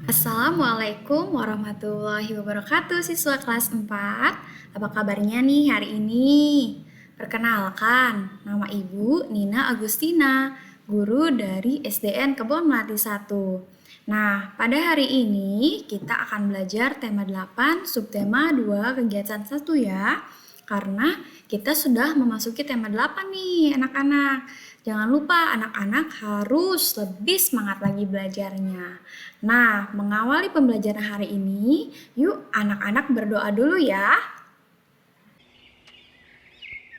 Assalamualaikum warahmatullahi wabarakatuh siswa kelas 4. Apa kabarnya nih hari ini? Perkenalkan, nama Ibu Nina Agustina, guru dari SDN Kebon Melati 1. Nah, pada hari ini kita akan belajar tema 8, subtema 2, kegiatan 1 ya. Karena kita sudah memasuki tema 8 nih anak-anak. Jangan lupa anak-anak harus lebih semangat lagi belajarnya. Nah, mengawali pembelajaran hari ini, yuk anak-anak berdoa dulu ya.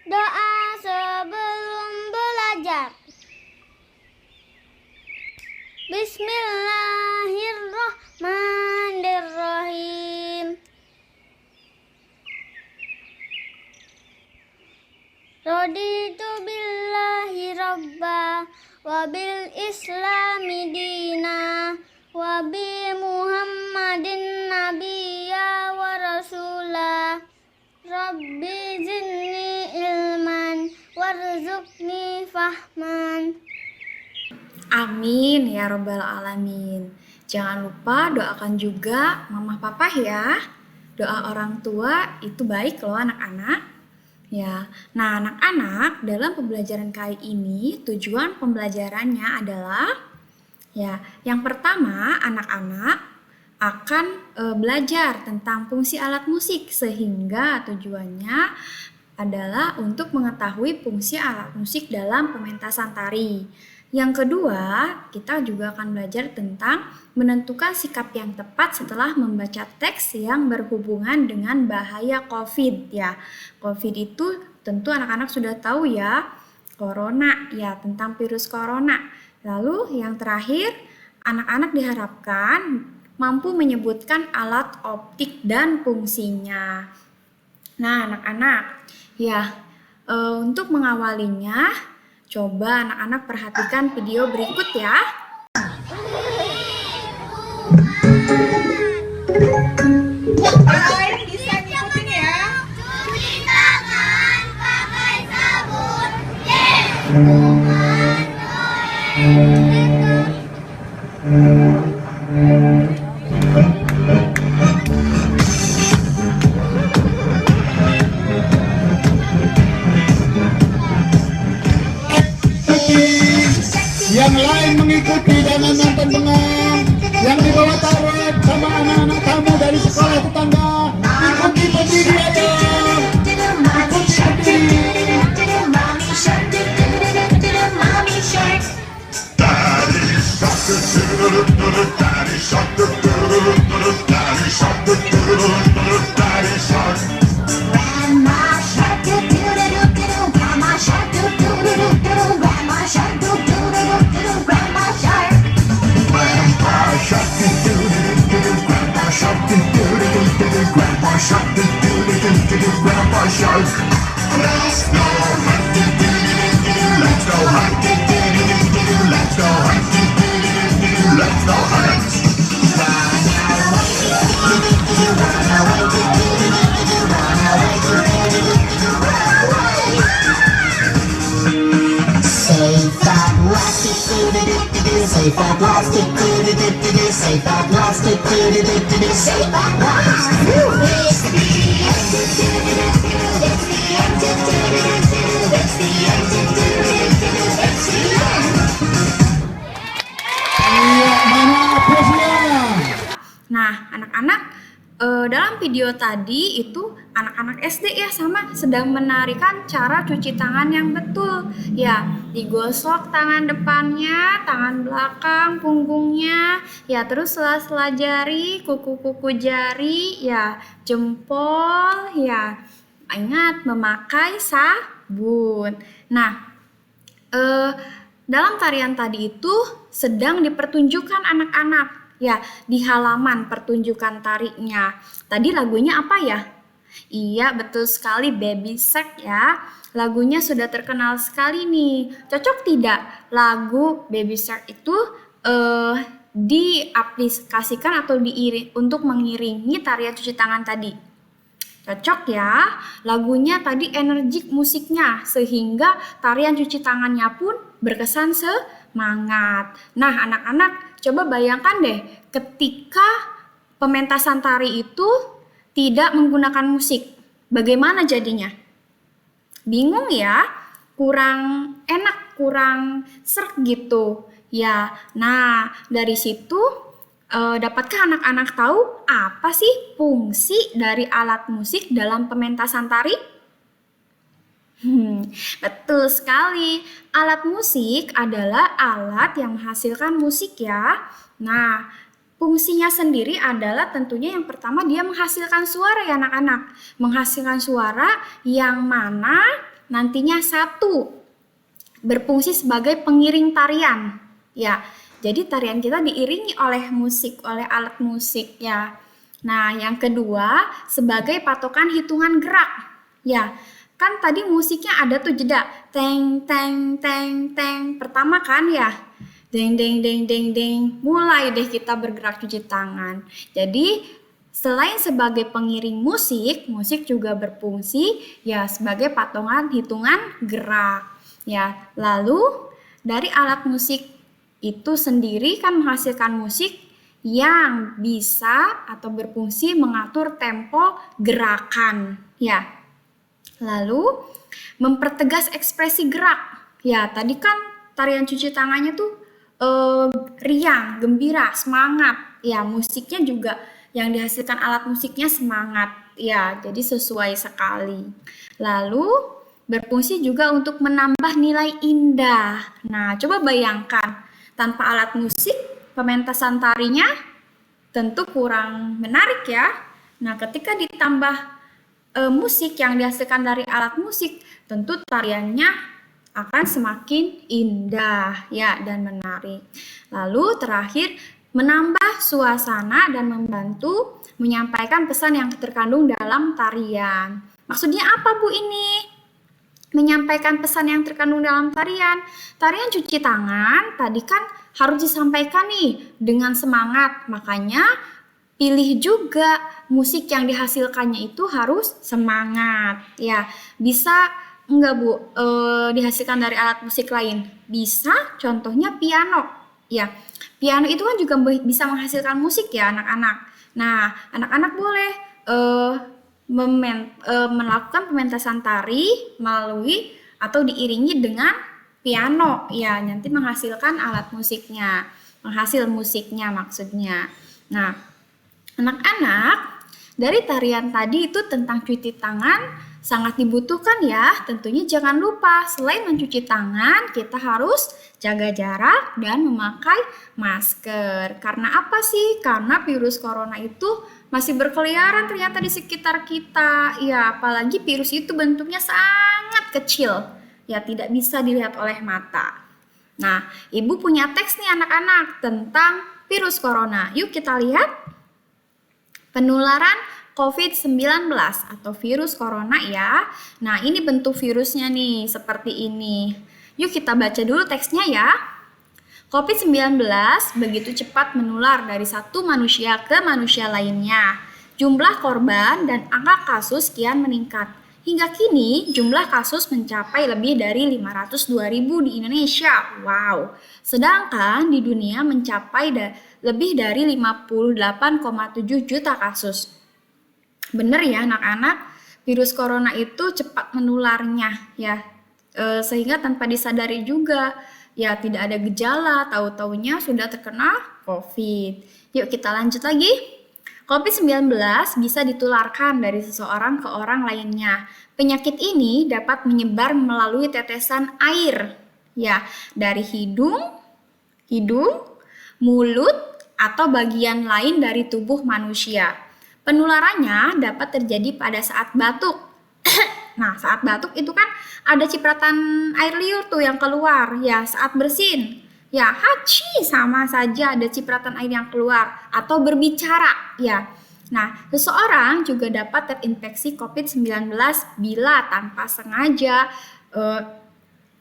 Doa sebelum belajar. Bismillahirrahmanirrahim. Raditu billahi rabba wa bil islami dina wa bi muhammadin nabiyya wa rasulah. Rabbi zidni ilman warzuqni fahman. Amin ya robbal alamin. Jangan lupa doakan juga mama papa ya. Doa orang tua itu baik loh anak-anak. Ya, nah anak-anak dalam pembelajaran kali ini tujuan pembelajarannya adalah yang pertama anak-anak akan belajar tentang fungsi alat musik sehingga tujuannya adalah untuk mengetahui fungsi alat musik dalam pementasan tari. Yang kedua, kita juga akan belajar tentang menentukan sikap yang tepat setelah membaca teks yang berhubungan dengan bahaya COVID ya. COVID itu tentu anak-anak sudah tahu ya, corona ya, tentang virus corona. Lalu yang terakhir, anak-anak diharapkan mampu menyebutkan alat optik dan fungsinya. Nah, anak-anak, untuk mengawalinya, coba anak-anak perhatikan video berikut ya. Bisa ngikutin ya. Cuci tangan pakai sabun. Yang lain mengikuti jangan nonton bengang. Yang di bawah tarot sama anak-anak kamu dari sekolah tetangga ikuti pendiri aja. Save that plastic, save that plastic, save that plastic. It's the end. It's the end. It's the end. It's the end. Mana aplausnya? Nah, anak-anak dalam video tadi itu anak-anak SD ya sama sedang menarikan cara cuci tangan yang betul. Ya, digosok tangan depannya, tangan belakang, punggungnya, ya terus sela-sela jari, kuku-kuku jari, ya jempol, ya. Ingat memakai sabun. Nah, dalam tarian tadi itu sedang dipertunjukkan anak-anak. Ya, di halaman pertunjukan tariknya. Tadi lagunya apa ya? Iya, betul sekali Baby Shark ya. Lagunya sudah terkenal sekali nih. Cocok tidak lagu Baby Shark itu diaplikasikan atau untuk mengiringi tarian cuci tangan tadi? Cocok ya, lagunya tadi energik musiknya sehingga tarian cuci tangannya pun berkesan semangat. Nah, anak-anak coba bayangkan deh ketika pementasan tari itu tidak menggunakan musik. Bagaimana jadinya? Bingung ya? Kurang enak, kurang sreg gitu. Ya, nah dari situ dapatkah anak-anak tahu apa sih fungsi dari alat musik dalam pementasan tari? Betul sekali. Alat musik adalah alat yang menghasilkan musik ya. Nah, fungsinya sendiri adalah tentunya yang pertama dia menghasilkan suara ya anak-anak. Menghasilkan suara yang mana nantinya satu berfungsi sebagai pengiring tarian. Ya, jadi tarian kita diiringi oleh musik, oleh alat musik ya. Nah, yang kedua sebagai patokan hitungan gerak. Ya, kan tadi musiknya ada tuh jeda. Teng, teng, teng, teng. Pertama kan ya. Deng, deng, deng, deng, deng. Mulai deh kita bergerak cuci tangan. Jadi, selain sebagai pengiring musik, musik juga berfungsi ya sebagai patongan hitungan gerak. Ya, lalu dari alat musik itu sendiri kan menghasilkan musik yang bisa atau berfungsi mengatur tempo gerakan. Ya. Lalu mempertegas ekspresi gerak. Ya, tadi kan tarian cuci tangannya tuh riang, gembira, semangat. Ya, musiknya juga yang dihasilkan alat musiknya semangat. Ya, jadi sesuai sekali. Lalu berfungsi juga untuk menambah nilai indah. Nah, coba bayangkan tanpa alat musik pementasan tarinya tentu kurang menarik ya. Nah, ketika ditambah musik yang dihasilkan dari alat musik, tentu tariannya akan semakin indah ya dan menarik. Lalu terakhir menambah suasana dan membantu menyampaikan pesan yang terkandung dalam tarian. Maksudnya apa Bu ini? Menyampaikan pesan yang terkandung dalam tarian. Tarian cuci tangan tadi kan harus disampaikan nih dengan semangat. Makanya pilih juga musik yang dihasilkannya itu harus semangat. Ya, bisa enggak Bu dihasilkan dari alat musik lain? Bisa, contohnya piano. Ya, piano itu kan juga bisa menghasilkan musik ya anak-anak. Nah, anak-anak boleh melakukan pementasan tari melalui atau diiringi dengan piano. Ya, nanti menghasilkan alat musiknya, menghasil musiknya maksudnya. Nah, anak-anak, dari tarian tadi itu tentang cuci tangan sangat dibutuhkan ya. Tentunya jangan lupa selain mencuci tangan, kita harus jaga jarak dan memakai masker. Karena apa sih? Karena virus corona itu masih berkeliaran ternyata di sekitar kita. Ya, apalagi virus itu bentuknya sangat kecil. Ya, tidak bisa dilihat oleh mata. Nah, Ibu punya teks nih anak-anak tentang virus corona. Yuk kita lihat. Penularan COVID-19 atau virus corona ya. Nah, ini bentuk virusnya nih, seperti ini. Yuk kita baca dulu teksnya ya. COVID-19 begitu cepat menular dari satu manusia ke manusia lainnya. Jumlah korban dan angka kasus kian meningkat. Hingga kini jumlah kasus mencapai lebih dari 502.000 di Indonesia. Wow. Sedangkan di dunia mencapai lebih dari 58,7 juta kasus. Bener ya anak-anak, virus corona itu cepat menularnya ya. Sehingga tanpa disadari juga ya tidak ada gejala, tahu-taunya sudah terkena COVID. Yuk kita lanjut lagi. COVID-19 bisa ditularkan dari seseorang ke orang lainnya. Penyakit ini dapat menyebar melalui tetesan air, ya, dari hidung, mulut, atau bagian lain dari tubuh manusia. Penularannya dapat terjadi pada saat batuk. Nah, saat batuk itu kan ada cipratan air liur tuh yang keluar, ya, saat bersin. Ya, haci sama saja ada cipratan air yang keluar atau berbicara, ya. Nah, seseorang juga dapat terinfeksi COVID-19 bila tanpa sengaja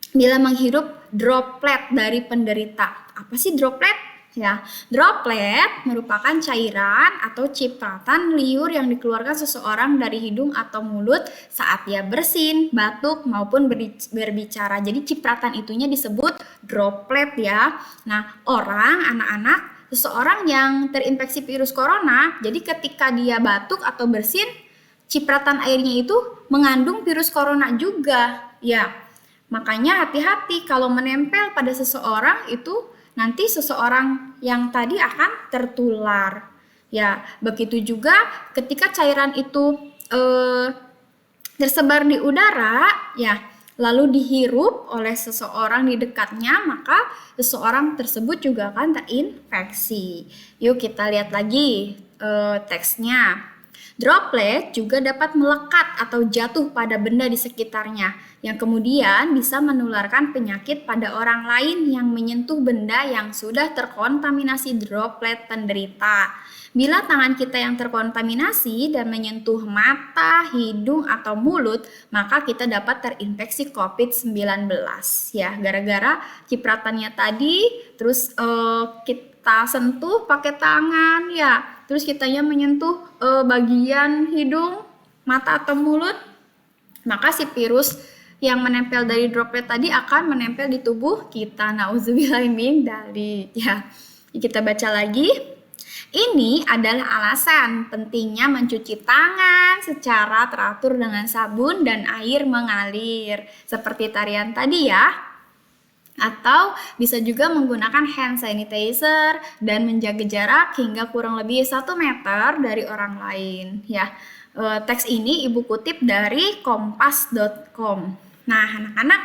bila menghirup droplet dari penderita. Apa sih droplet? Ya, droplet merupakan cairan atau cipratan liur yang dikeluarkan seseorang dari hidung atau mulut saat dia bersin, batuk, maupun berbicara. Jadi cipratan itunya disebut droplet ya. Nah, anak-anak, seseorang yang terinfeksi virus corona, jadi ketika dia batuk atau bersin, cipratan airnya itu mengandung virus corona juga. Ya, makanya hati-hati kalau menempel pada seseorang itu nanti seseorang yang tadi akan tertular. Ya, begitu juga ketika cairan itu tersebar di udara, ya, lalu dihirup oleh seseorang di dekatnya, maka seseorang tersebut juga akan terinfeksi. Yuk kita lihat lagi teksnya. Droplet juga dapat melekat atau jatuh pada benda di sekitarnya, yang kemudian bisa menularkan penyakit pada orang lain yang menyentuh benda yang sudah terkontaminasi droplet penderita. Bila tangan kita yang terkontaminasi dan menyentuh mata, hidung, atau mulut, maka kita dapat terinfeksi COVID-19. Ya, gara-gara cipratannya tadi, terus kita sentuh pakai tangan, ya. Terus kitanya menyentuh bagian hidung, mata atau mulut, maka si virus yang menempel dari droplet tadi akan menempel di tubuh kita. Nauzubillah min dzalik. Ya, kita baca lagi. Ini adalah alasan pentingnya mencuci tangan secara teratur dengan sabun dan air mengalir, seperti tarian tadi ya. Atau bisa juga menggunakan hand sanitizer dan menjaga jarak hingga kurang lebih 1 meter dari orang lain. Ya, teks ini ibu kutip dari kompas.com. Nah, anak-anak,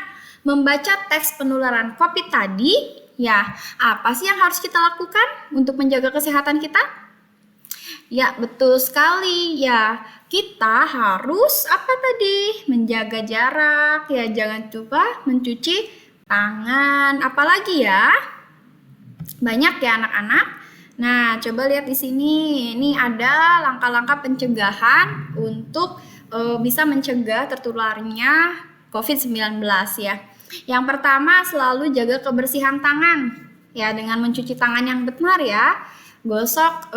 membaca teks penularan COVID tadi, ya, apa sih yang harus kita lakukan untuk menjaga kesehatan kita? Ya, betul sekali. Ya, kita harus apa tadi? Menjaga jarak, ya, jangan lupa mencuci tangan, apalagi ya? Banyak ya anak-anak. Nah, coba lihat di sini. Ini ada langkah-langkah pencegahan untuk bisa mencegah tertularnya COVID-19 ya. Yang pertama, selalu jaga kebersihan tangan. Ya, dengan mencuci tangan yang benar ya. Gosok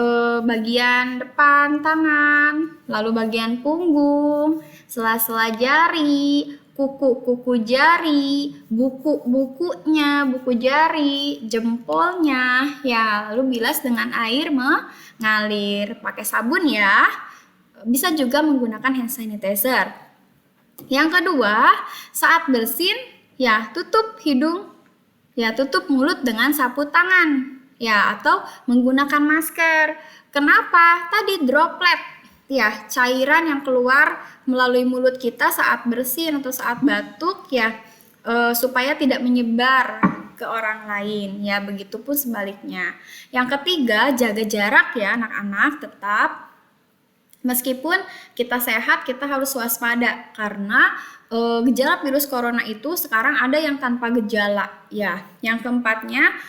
bagian depan tangan, lalu bagian punggung, sela-sela jari, kuku jari, buku jari, jempolnya, ya, lalu bilas dengan air mengalir, pakai sabun ya. Bisa juga menggunakan hand sanitizer. Yang kedua, saat bersin, ya, tutup hidung, ya, tutup mulut dengan sapu tangan, ya, atau menggunakan masker. Kenapa? Tadi droplet, ya, cairan yang keluar melalui mulut kita saat bersin atau saat batuk, ya, supaya tidak menyebar ke orang lain, ya, begitupun sebaliknya. Yang ketiga, jaga jarak ya anak-anak, tetap meskipun kita sehat, kita harus waspada karena gejala virus corona itu sekarang ada yang tanpa gejala, ya. Yang keempatnya,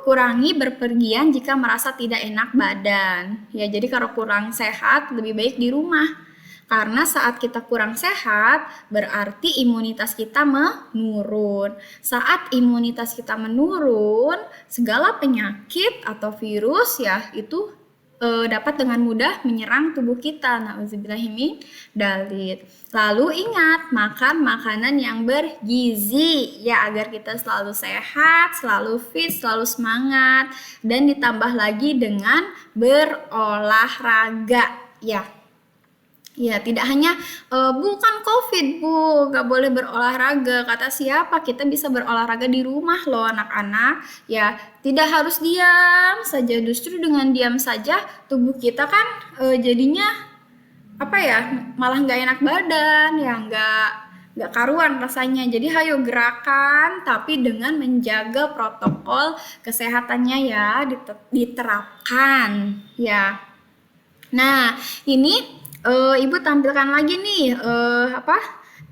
kurangi berpergian jika merasa tidak enak badan. Ya, jadi kalau kurang sehat lebih baik di rumah. Karena saat kita kurang sehat berarti imunitas kita menurun. Saat imunitas kita menurun, segala penyakit atau virus ya itu dapat dengan mudah menyerang tubuh kita. Nauzubillahimin dzalik. Lalu ingat, makan makanan yang bergizi ya agar kita selalu sehat, selalu fit, selalu semangat, dan ditambah lagi dengan berolahraga ya. Ya, tidak hanya bukan COVID, Bu, nggak boleh berolahraga. Kata siapa? Kita bisa berolahraga di rumah loh anak-anak. Ya, tidak harus diam saja. Justru dengan diam saja tubuh kita kan jadinya malah nggak enak badan, ya nggak karuan rasanya. Jadi hayo gerakan, tapi dengan menjaga protokol kesehatannya ya diterapkan ya. Nah, ini Ibu tampilkan lagi nih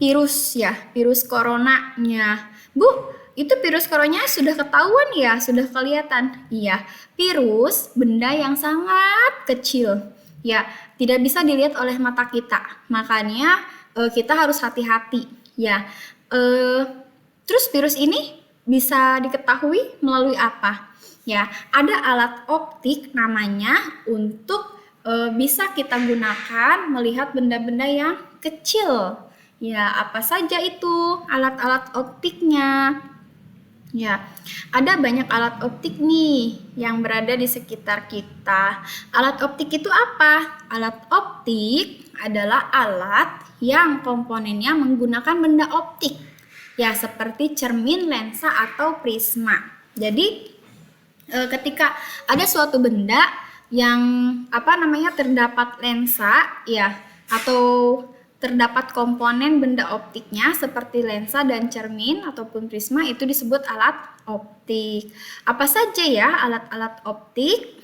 virus coronanya. Bu, itu virus coronanya sudah ketahuan ya, sudah kelihatan. Iya, virus benda yang sangat kecil. Ya, tidak bisa dilihat oleh mata kita. Makanya kita harus hati-hati. Ya, terus virus ini bisa diketahui melalui apa? Ya, ada alat optik namanya untuk bisa kita gunakan melihat benda-benda yang kecil. Ya, apa saja itu alat-alat optiknya? Ya, ada banyak alat optik nih yang berada di sekitar kita. Alat optik itu apa? Alat optik adalah alat yang komponennya menggunakan benda optik. Ya, seperti cermin, lensa, atau prisma. Jadi, ketika ada suatu benda yang terdapat lensa ya atau terdapat komponen benda optiknya seperti lensa dan cermin ataupun prisma, itu disebut alat optik. Apa saja ya alat-alat optik?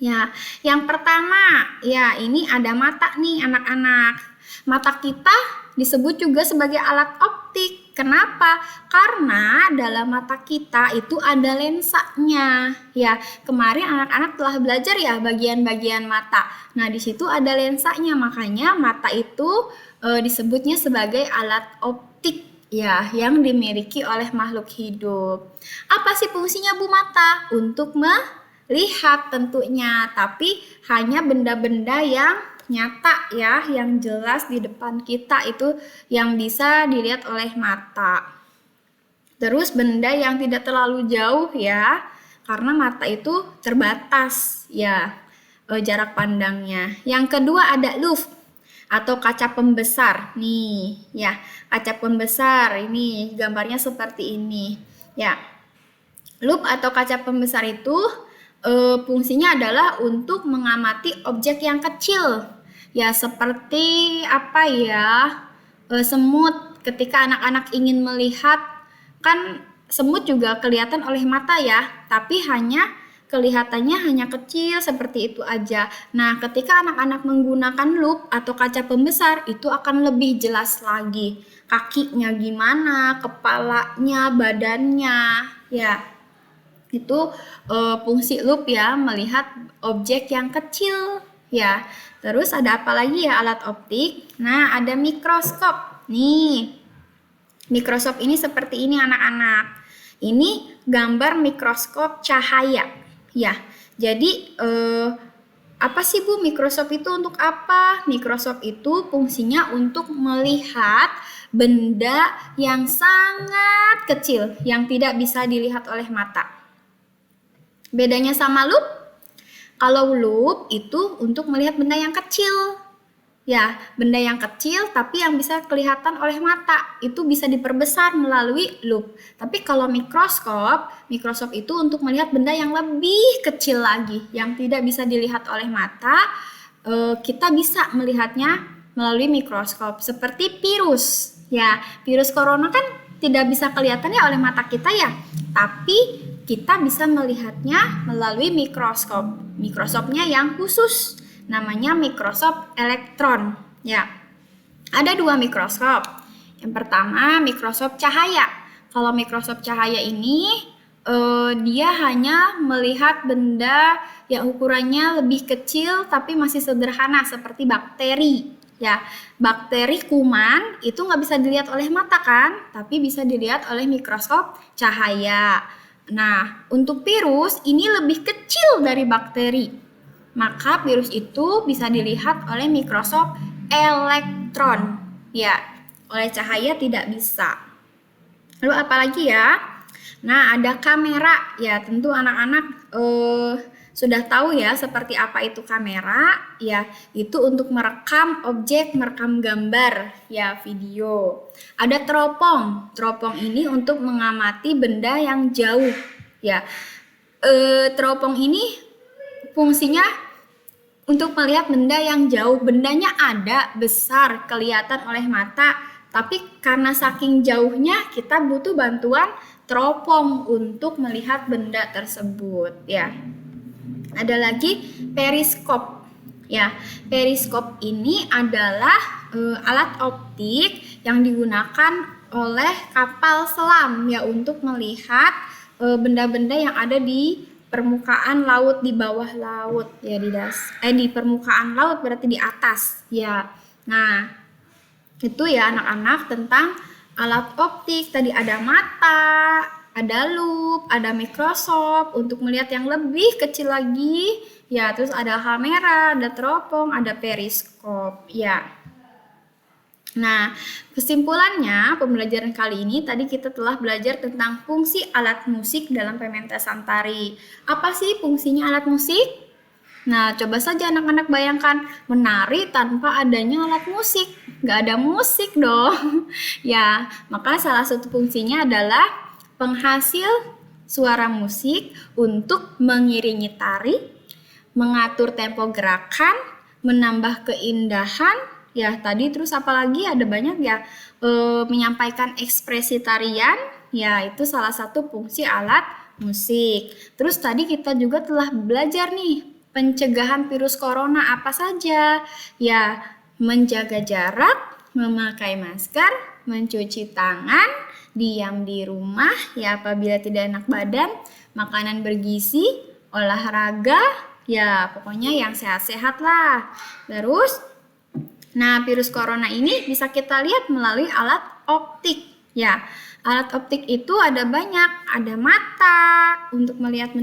Ya, yang pertama, ya ini ada mata nih anak-anak. Mata kita disebut juga sebagai alat optik. Kenapa? Karena dalam mata kita itu ada lensanya. Ya, kemarin anak-anak telah belajar ya bagian-bagian mata. Nah, di situ ada lensanya, makanya mata itu disebutnya sebagai alat optik ya yang dimiliki oleh makhluk hidup. Apa sih fungsinya Bu mata? Untuk melihat tentunya, tapi hanya benda-benda yang nyata ya, yang jelas di depan kita itu yang bisa dilihat oleh mata. Terus benda yang tidak terlalu jauh ya, karena mata itu terbatas ya jarak pandangnya. Yang kedua ada lup atau kaca pembesar. Nih ya, kaca pembesar ini gambarnya seperti ini. Ya. Lup atau kaca pembesar itu fungsinya adalah untuk mengamati objek yang kecil. Ya, seperti apa ya? Semut. Ketika anak-anak ingin melihat, kan semut juga kelihatan oleh mata ya, tapi kelihatannya hanya kecil seperti itu aja. Nah, ketika anak-anak menggunakan lup atau kaca pembesar, itu akan lebih jelas lagi. Kakinya gimana, kepalanya, badannya, ya. Itu fungsi lup ya, melihat objek yang kecil ya. Terus ada apa lagi ya alat optik? Nah, ada mikroskop. Nih, mikroskop ini seperti ini anak-anak. Ini gambar mikroskop cahaya. Ya, jadi apa sih Bu mikroskop itu untuk apa? Mikroskop itu fungsinya untuk melihat benda yang sangat kecil yang tidak bisa dilihat oleh mata. Bedanya sama lup? Kalau lup itu untuk melihat benda yang kecil. Ya, benda yang kecil tapi yang bisa kelihatan oleh mata. Itu bisa diperbesar melalui lup. Tapi kalau mikroskop itu untuk melihat benda yang lebih kecil lagi, yang tidak bisa dilihat oleh mata. Kita bisa melihatnya melalui mikroskop. Seperti virus. Ya, virus corona kan tidak bisa kelihatan ya oleh mata kita ya. Tapi kita bisa melihatnya melalui mikroskop. Mikroskopnya yang khusus, namanya mikroskop elektron. Ya, ada 2 mikroskop. Yang pertama mikroskop cahaya. Kalau mikroskop cahaya ini dia hanya melihat benda yang ukurannya lebih kecil tapi masih sederhana seperti bakteri. Ya, bakteri kuman itu nggak bisa dilihat oleh mata kan, tapi bisa dilihat oleh mikroskop cahaya. Nah, untuk virus ini lebih kecil dari bakteri. Maka virus itu bisa dilihat oleh mikroskop elektron. Ya, oleh cahaya tidak bisa. Lalu apa lagi ya? Nah, ada kamera. Ya, tentu anak-anak sudah tahu ya seperti apa itu kamera. Ya, itu untuk merekam objek, merekam gambar, ya video. Ada teropong. Teropong ini untuk mengamati benda yang jauh. Ya, teropong ini fungsinya untuk melihat benda yang jauh. Bendanya ada, besar, kelihatan oleh mata. Tapi karena saking jauhnya kita butuh bantuan teropong untuk melihat benda tersebut. Ya. Ada lagi periskop. Ya, periskop ini adalah alat optik yang digunakan oleh kapal selam ya untuk melihat benda-benda yang ada di permukaan laut, di bawah laut ya, di permukaan laut berarti di atas ya. Nah, itu ya anak-anak tentang alat optik. Tadi ada mata, ada loop, ada Microsoft untuk melihat yang lebih kecil lagi. Ya, terus ada kamera, ada teropong, ada periskop. Ya. Nah, kesimpulannya pembelajaran kali ini tadi kita telah belajar tentang fungsi alat musik dalam pementasan tari. Apa sih fungsinya alat musik? Nah, coba saja anak-anak bayangkan menari tanpa adanya alat musik. Nggak ada musik dong. Ya, maka salah satu fungsinya adalah penghasil suara musik untuk mengiringi tari, mengatur tempo gerakan, menambah keindahan. Ya, tadi terus apalagi ada banyak ya, menyampaikan ekspresi tarian. Ya, itu salah satu fungsi alat musik. Terus tadi kita juga telah belajar nih pencegahan virus corona apa saja? Ya, menjaga jarak, memakai masker, mencuci tangan, diam di rumah ya apabila tidak enak badan, makanan bergizi, olahraga, ya pokoknya yang sehat-sehat lah. Terus, nah virus corona ini bisa kita lihat melalui alat optik. Ya, alat optik itu ada banyak, ada mata untuk melihat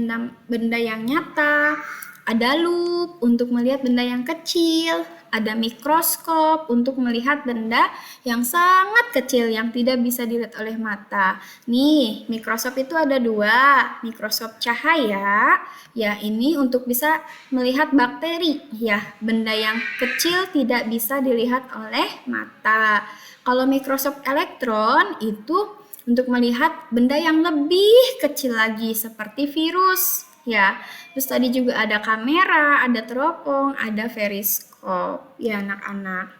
benda yang nyata, ada loop untuk melihat benda yang kecil, ada mikroskop untuk melihat benda yang sangat kecil yang tidak bisa dilihat oleh mata. Nih, mikroskop itu ada dua, mikroskop cahaya, ya ini untuk bisa melihat bakteri, ya benda yang kecil tidak bisa dilihat oleh mata. Kalau mikroskop elektron itu untuk melihat benda yang lebih kecil lagi seperti virus. Ya, terus tadi juga ada kamera, ada teropong, ada periskop. Ya, anak-anak.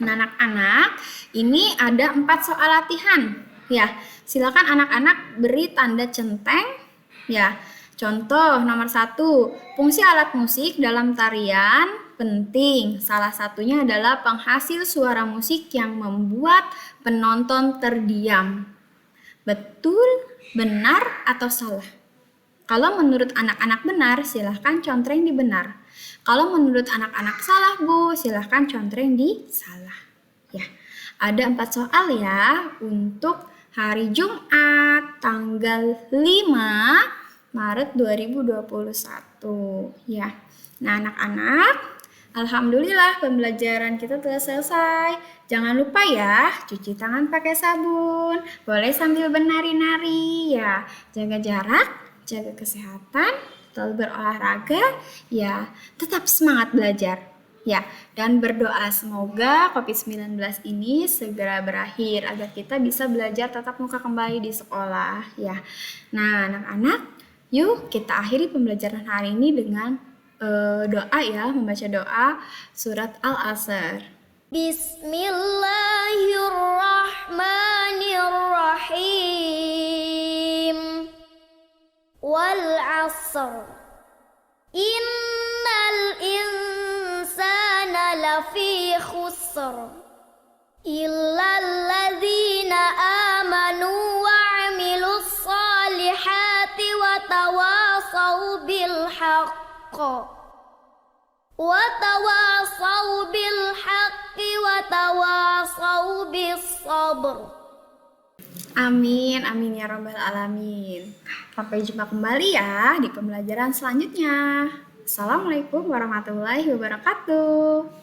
Nah, anak-anak, ini ada 4 soal latihan. Ya, silakan anak-anak beri tanda centeng. Ya, contoh nomor 1, fungsi alat musik dalam tarian penting. Salah satunya adalah penghasil suara musik yang membuat penonton terdiam. Betul, benar, atau salah? Kalau menurut anak-anak benar, silahkan contreng di benar. Kalau menurut anak-anak salah, Bu, silahkan contreng di salah. Ya, ada 4 soal ya untuk hari Jumat, tanggal 5 Maret 2021. Ya, nah anak-anak, alhamdulillah pembelajaran kita telah selesai. Jangan lupa ya, cuci tangan pakai sabun. Boleh sambil bernari-nari ya. Jaga jarak, jaga kesehatan, selalu berolahraga, ya tetap semangat belajar. Ya, dan berdoa semoga COVID-19 ini segera berakhir agar kita bisa belajar tatap muka kembali di sekolah ya. Nah, anak-anak, yuk kita akhiri pembelajaran hari ini dengan doa ya, membaca doa surat Al-Asr. Bismillahirrahmanirrahim. Wal 'asr. Innal insana lafi khusr. Illal ladzina amanu wa 'amilus solihati wa tawasaw bil haqq. Wa tawasaw bil haqqi wa tawasaw bis sabr. Amin, amin ya rabbal alamin. Sampai jumpa kembali ya di pembelajaran selanjutnya. Assalamualaikum warahmatullahi wabarakatuh.